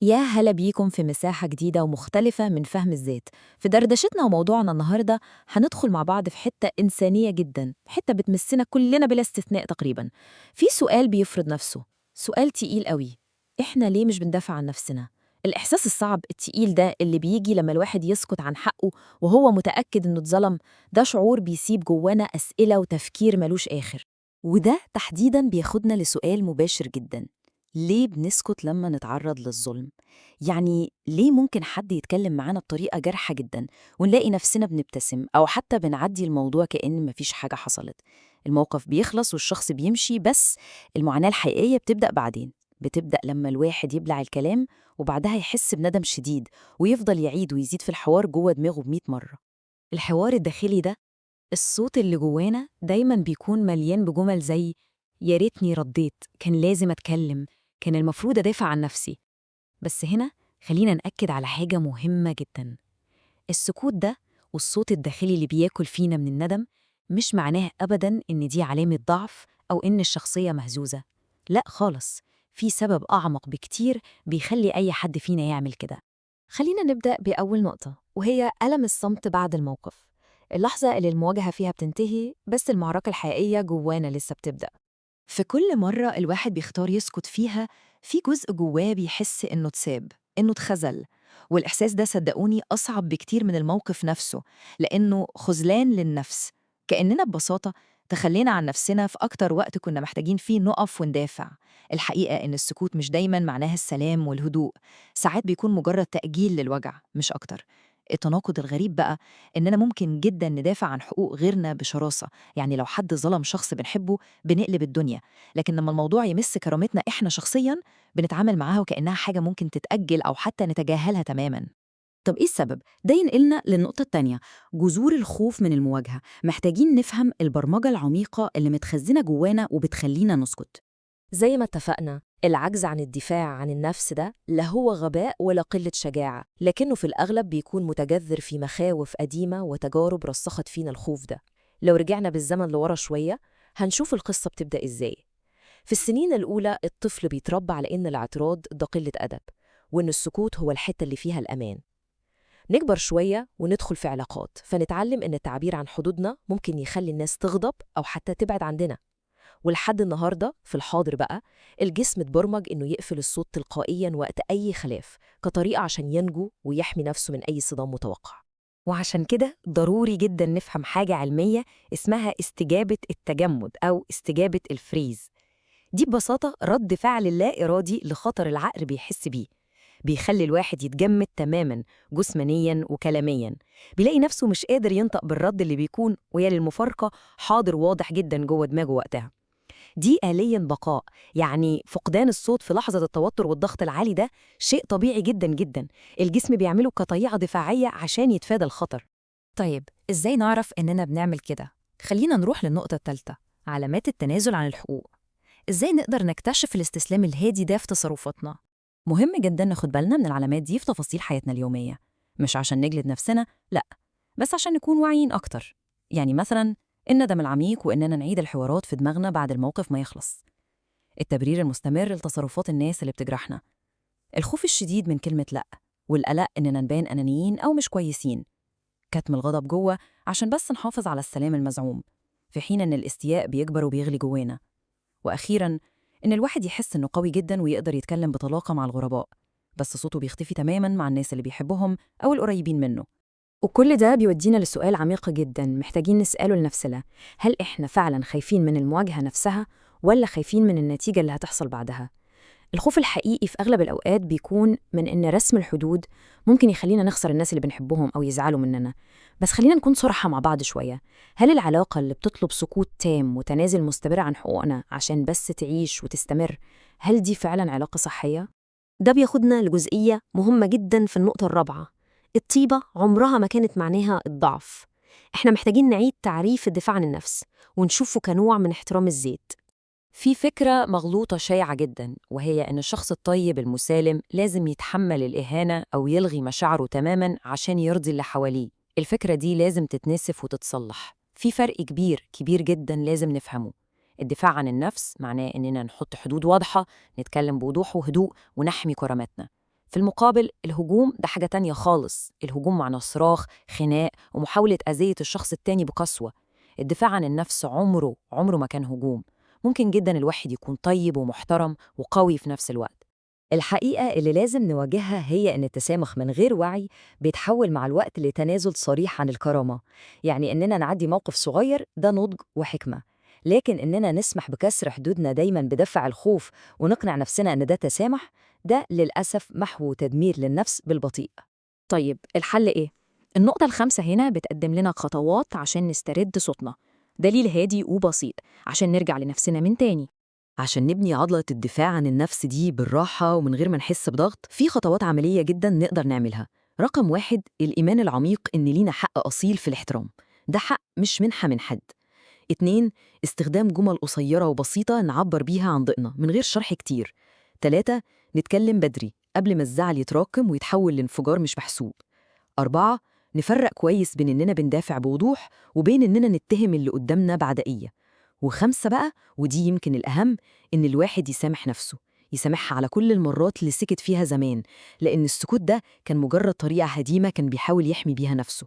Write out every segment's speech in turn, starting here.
يا هلا بيكم في مساحة جديدة ومختلفة من فهم الذات. في دردشتنا وموضوعنا النهاردة هندخل مع بعض في حتة إنسانية جدا، حتة بتمسنا كلنا بلا استثناء تقريبا. في سؤال بيفرض نفسه، سؤال تقيل قوي: إحنا ليه مش بندافع عن نفسنا؟ الإحساس الصعب التقيل ده اللي بيجي لما الواحد يسكت عن حقه وهو متأكد إنه اتظلم، ده شعور بيسيب جوانا أسئلة وتفكير ملوش آخر. وده تحديداً بياخدنا لسؤال مباشر جداً. ليه بنسكت لما نتعرض للظلم؟ يعني ليه ممكن حد يتكلم معانا بطريقة جارحة جداً ونلاقي نفسنا بنبتسم أو حتى بنعدي الموضوع كأن مفيش حاجة حصلت؟ الموقف بيخلص والشخص بيمشي، بس المعاناة الحقيقية بتبدأ بعدين. بتبدأ لما الواحد يبلع الكلام وبعدها يحس بندم شديد ويفضل يعيد ويزيد في الحوار جوه دماغه ب100 مرة. الحوار الداخلي ده، الصوت اللي جوانا دايما بيكون مليان بجمل زي: يا ريتني رديت، كان لازم أتكلم، كان المفروض أدافع عن نفسي. بس هنا خلينا نأكد على حاجة مهمة جدا: السكوت ده والصوت الداخلي اللي بياكل فينا من الندم مش معناه أبدا إن دي علامة ضعف أو إن الشخصية مهزوزة. لا خالص، في سبب أعمق بكتير بيخلي أي حد فينا يعمل كده. خلينا نبدأ بأول نقطة، وهي ألم الصمت بعد الموقف. اللحظة اللي المواجهة فيها بتنتهي بس المعركة الحقيقية جوانا لسه بتبدأ. في كل مرة الواحد بيختار يسكت فيها، في جزء جواه بيحس إنه اتساب، إنه اتخذل. والإحساس ده صدقوني أصعب بكتير من الموقف نفسه، لأنه خذلان للنفس. كأننا ببساطة تخلينا عن نفسنا في أكتر وقت كنا محتاجين فيه نقف وندافع. الحقيقة إن السكوت مش دايماً معناها السلام والهدوء، ساعات بيكون مجرد تأجيل للوجع مش أكتر. التناقض الغريب بقى إننا ممكن جداً ندافع عن حقوق غيرنا بشراسة. يعني لو حد ظلم شخص بنحبه بنقلب الدنيا، لكن لما الموضوع يمس كرامتنا إحنا شخصياً بنتعامل معاها وكأنها حاجة ممكن تتأجل أو حتى نتجاهلها تماماً. طب إيه السبب؟ ده ينقلنا للنقطة التانية: جذور الخوف من المواجهة. محتاجين نفهم البرمجة العميقة اللي متخزنة جوانا وبتخلينا نسكت. زي ما اتفقنا، العجز عن الدفاع عن النفس ده لا هو غباء ولا قلة شجاعة، لكنه في الأغلب بيكون متجذر في مخاوف قديمة وتجارب رسخت فينا الخوف ده. لو رجعنا بالزمن لورا شوية هنشوف القصة بتبدأ إزاي. في السنين الأولى الطفل بيتربى على إن الاعتراض ده قلة أدب، وإن السكوت هو الحتة اللي فيها الأمان. نكبر شوية وندخل في علاقات فنتعلم إن التعبير عن حدودنا ممكن يخلي الناس تغضب أو حتى تبعد عننا. ولحد النهاردة في الحاضر بقى، الجسم اتبرمج إنه يقفل الصوت تلقائياً وقت أي خلاف، كطريقة عشان ينجو ويحمي نفسه من أي صدام متوقع. وعشان كده ضروري جدا نفهم حاجة علمية اسمها استجابة التجمد أو استجابة الفريز. دي ببساطة رد فعل لا إرادي لخطر العقل بيحس بيه. بيخلي الواحد يتجمد تماماً، جسمانياً وكلامياً. بيلاقي نفسه مش قادر ينطق بالرد اللي بيكون ويا للمفارقة حاضر واضح جداً جوه دماغه وقتها. دي آلية بقاء، يعني فقدان الصوت في لحظة التوتر والضغط العالي ده شيء طبيعي جداً جداً. الجسم بيعمله كطريقة دفاعية عشان يتفادى الخطر. طيب إزاي نعرف إننا بنعمل كده؟ خلينا نروح للنقطة الثالثة: علامات التنازل عن الحقوق. إزاي نقدر نكتشف الاستسلام الهادي ده في تصرفاتنا؟ مهم جدا ناخد بالنا من العلامات دي في تفاصيل حياتنا اليومية، مش عشان نجلد نفسنا، لأ، بس عشان نكون واعيين أكتر. يعني مثلا الندم العميق وإننا نعيد الحوارات في دماغنا بعد الموقف ما يخلص، التبرير المستمر لتصرفات الناس اللي بتجرحنا، الخوف الشديد من كلمة لأ، والقلق إننا نبان أنانيين أو مش كويسين، كتم الغضب جوه عشان بس نحافظ على السلام المزعوم، في حين إن الاستياء بيكبر وبيغلي جوانا. وأخيراً، إن الواحد يحس إنه قوي جداً ويقدر يتكلم بطلاقة مع الغرباء، بس صوته بيختفي تماماً مع الناس اللي بيحبهم أو القريبين منه. وكل ده بيودينا لسؤال عميق جدا محتاجين نسأله لنفسنا: هل إحنا فعلا خايفين من المواجهة نفسها ولا خايفين من النتيجة اللي هتحصل بعدها؟ الخوف الحقيقي في أغلب الأوقات بيكون من إن رسم الحدود ممكن يخلينا نخسر الناس اللي بنحبهم أو يزعلوا مننا. بس خلينا نكون صراحة مع بعض شوية: هل العلاقة اللي بتطلب سكوت تام وتنازل مستمر عن حقوقنا عشان بس تعيش وتستمر، هل دي فعلا علاقة صحية؟ ده بياخدنا لجزئية مهمة جدا في النقطة الرابعة: الطيبة عمرها ما كانت معناها الضعف. احنا محتاجين نعيد تعريف الدفاع عن النفس ونشوفه كنوع من احترام الذات. في فكرة مغلوطة شائعة جداً، وهي إن الشخص الطيب المسالم لازم يتحمل الإهانة أو يلغي مشاعره تماماً عشان يرضي اللي حواليه. الفكرة دي لازم تتنسف وتتصلح. في فرق كبير كبير جداً لازم نفهمه. الدفاع عن النفس معناه إننا نحط حدود واضحة، نتكلم بوضوح وهدوء ونحمي كرامتنا. في المقابل الهجوم ده حاجة تانية خالص. الهجوم معناه صراخ، خناق، ومحاولة أذية الشخص التاني بقسوة. الدفاع عن النفس عمره ما كان هجوم. ممكن جدا الواحد يكون طيب ومحترم وقوي في نفس الوقت. الحقيقة اللي لازم نواجهها هي إن التسامح من غير وعي بيتحول مع الوقت لتنازل صريح عن الكرامة. يعني إننا نعدي موقف صغير ده نضج وحكمة، لكن إننا نسمح بكسر حدودنا دايما بدفع الخوف ونقنع نفسنا إن ده تسامح، ده للأسف محو تدمير للنفس بالبطيء. طيب الحل إيه؟ النقطة الخامسة هنا بتقدم لنا خطوات عشان نسترد صوتنا، دليل هادي وبسيط عشان نرجع لنفسنا من تاني. عشان نبني عضلة الدفاع عن النفس دي بالراحة ومن غير ما نحس بضغط، في خطوات عملية جدا نقدر نعملها. رقم 1، الإيمان العميق إن لينا حق أصيل في الاحترام، ده حق مش منحة من حد. 2، استخدام جمل قصيرة وبسيطة نعبر بيها عن ضئنا من غير شرح كتير. 3، نتكلم بدري قبل ما الزعل يتراكم ويتحول لانفجار مش محسوب. 4، نفرق كويس بين إننا بندافع بوضوح وبين إننا نتهم اللي قدامنا بعدائية. و5 بقى، ودي يمكن الأهم، إن الواحد يسامح نفسه، يسامحها على كل المرات اللي سكت فيها زمان، لأن السكوت ده كان مجرد طريقة هديمة كان بيحاول يحمي بيها نفسه.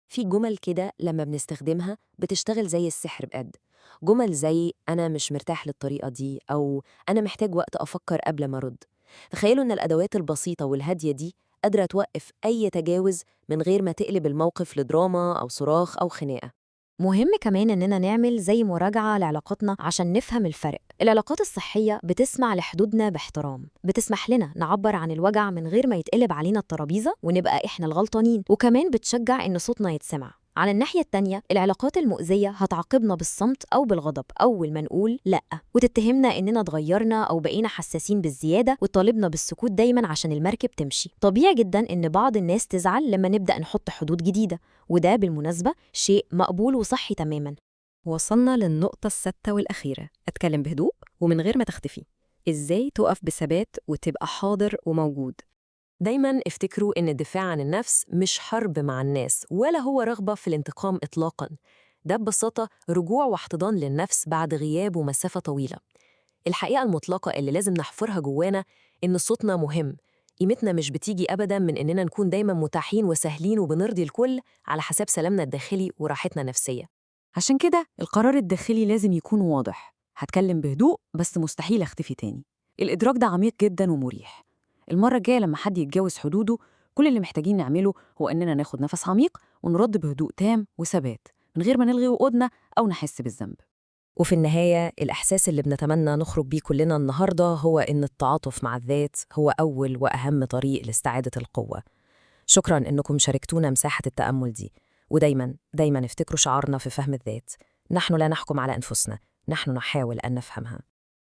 في جمل كده لما بنستخدمها بتشتغل زي السحر بجد. جمل زي أنا مش مرتاح للطريقة دي، أو أنا محتاج وقت أفكر قبل ما أرد. تخيلوا إن الأدوات البسيطة والهادية دي قادرة توقف أي تجاوز من غير ما تقلب الموقف لدراما أو صراخ أو خناقة. مهم كمان إننا نعمل زي مراجعة لعلاقاتنا عشان نفهم الفرق. العلاقات الصحية بتسمع لحدودنا باحترام، بتسمح لنا نعبر عن الوجع من غير ما يتقلب علينا الترابيزة ونبقى إحنا الغلطانين، وكمان بتشجع إن صوتنا يتسمع. على الناحية التانية، العلاقات المؤذية هتعاقبنا بالصمت أو بالغضب أول ما نقول لأ، وتتهمنا إننا اتغيرنا أو بقينا حساسين بالزيادة، وتطالبنا بالسكوت دايما عشان المركب تمشي. طبيعي جدا إن بعض الناس تزعل لما نبدأ نحط حدود جديدة، وده بالمناسبة شيء مقبول وصحي تماما. وصلنا للنقطة السادسة والأخيرة، أتكلم بهدوء ومن غير ما تختفي. إزاي تقف بثبات وتبقى حاضر وموجود؟ دايما افتكروا إن الدفاع عن النفس مش حرب مع الناس ولا هو رغبة في الانتقام إطلاقاً. ده ببساطة رجوع واحتضان للنفس بعد غياب ومسافة طويلة. الحقيقة المطلقة اللي لازم نحفرها جوانا إن صوتنا مهم. قيمتنا مش بتيجي أبداً من إننا نكون دايماً متاحين وسهلين وبنرضي الكل على حساب سلامنا الداخلي وراحتنا النفسية. عشان كده القرار الداخلي لازم يكون واضح، هتكلم بهدوء بس مستحيل اختفي تاني. الإدراك ده عميق جدا ومريح. المرة الجاية لما حد يتجاوز حدوده، كل اللي محتاجين نعمله هو إننا ناخد نفس عميق ونرد بهدوء تام وثبات من غير ما نلغي وقودنا أو نحس بالذنب. وفي النهاية الإحساس اللي بنتمنى نخرج بيه كلنا النهاردة هو إن التعاطف مع الذات هو أول وأهم طريق لاستعادة القوة. شكراً إنكم شاركتونا مساحة التأمل دي، ودايماً افتكروا شعارنا في فهم الذات: نحن لا نحكم على أنفسنا، نحن نحاول أن نفهمها.